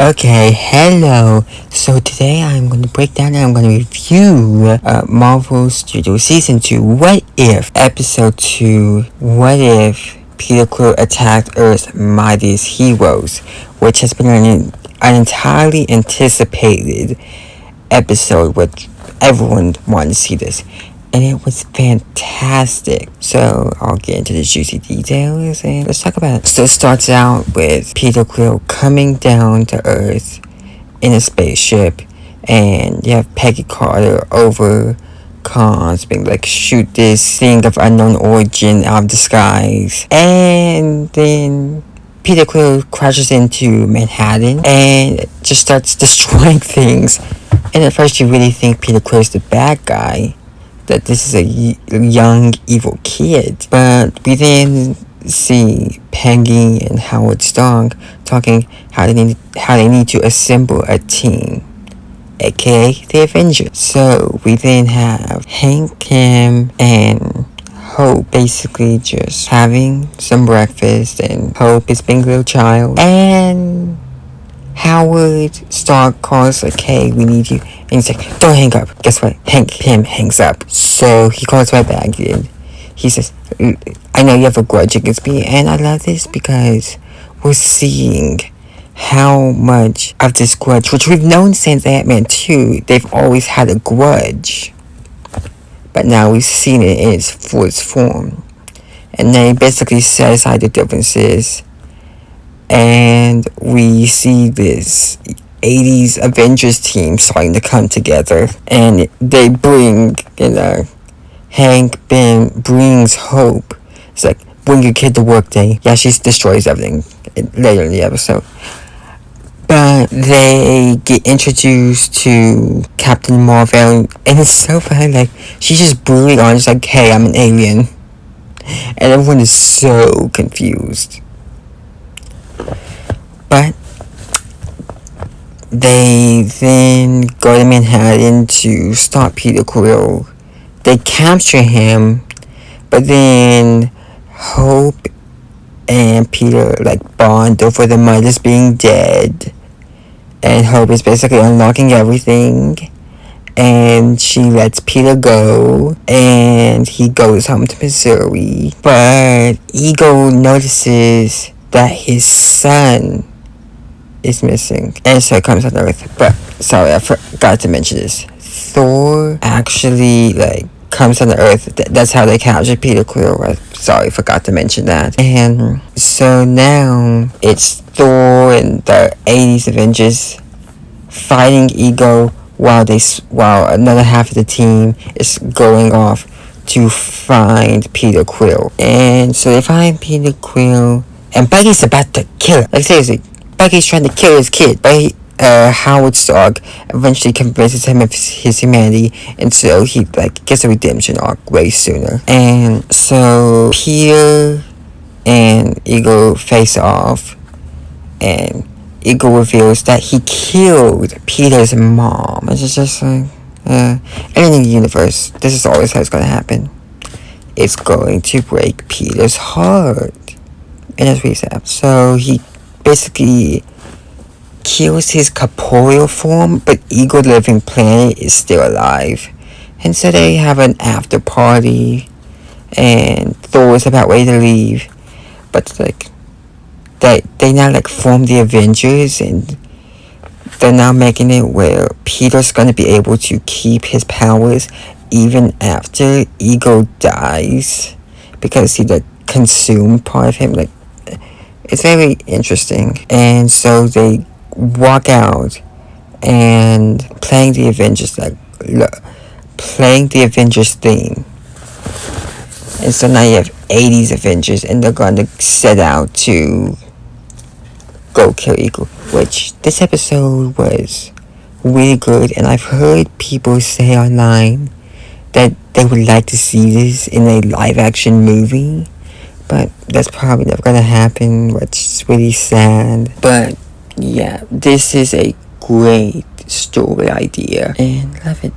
Okay, hello. So today I'm going to break down and I'm going to review Marvel Studio Season 2 What If Episode 2 What If Peter Quill Attacked Earth's Mightiest Heroes, which has been an entirely anticipated episode which everyone wanted to see this. And it was fantastic. So I'll get into the juicy details and let's talk about it. So it starts out with Peter Quill coming down to Earth in a spaceship, and you have Peggy Carter over cons being like, shoot this thing of unknown origin out of the skies. And then Peter Quill crashes into Manhattan and just starts destroying things. And at first you really think Peter Quill is the bad guy, that this is a young evil kid, but we then see Peggy and Howard Stark talking how they need to assemble a team, aka the Avengers. So we then have Hank, Kim, and Hope basically just having some breakfast, and Hope is being a little child, and Howard Stark calls like, hey, we need you. And he's like, don't hang up. Guess what? Kim hangs up. So he calls right back in. He says, I know you have a grudge against me. And I love this because we're seeing how much of this grudge, which we've known since Ant-Man 2, they've always had a grudge. But now we've seen it in its fullest form. And then he basically set aside the differences. And we see this 80s Avengers team starting to come together. And they bring, Hank brings Hope. It's like, bring your kid to work day. Yeah, she destroys everything later in the episode. But they get introduced to Captain Marvel. And it's so funny, like, she's just brutally honest, like, hey, I'm an alien. And everyone is so confused. But they then go to Manhattan to stop Peter Quill. They capture him, but then Hope and Peter bond over the Midas being dead. And Hope is basically unlocking everything. And she lets Peter go, and he goes home to Missouri. But Ego notices that his son is missing, and so it comes on Earth. But sorry, I forgot to mention this. Thor actually comes on the Earth. That's how they capture Peter Quill. Sorry, forgot to mention that. And so now it's Thor and the 80s Avengers fighting Ego while another half of the team is going off to find Peter Quill. And so they find Peter Quill, and Bucky's about to kill him. Seriously, Bucky's trying to kill his kid, but Howard Stark eventually convinces him of his humanity, and so he gets a redemption arc way sooner. And so Peter and Ego face off, and Ego reveals that he killed Peter's mom. It's just like, and in the universe, this is always how it's gonna happen. It's going to break Peter's heart. And that's really sad. So he basically kills his corporeal form, but Ego the Living Planet is still alive. And so they have an after party, and Thor is about ready to leave. But they now form the Avengers, and they're now making it where Peter's gonna be able to keep his powers even after Ego dies, because he consumed part of him. It's very interesting. And so they walk out and playing the Avengers theme. And so now you have 80s Avengers, and they're going to set out to go kill Ego, which this episode was really good. And I've heard people say online that they would like to see this in a live action movie, but that's probably never gonna happen, which is really sad. But yeah, this is a great story idea, and love it.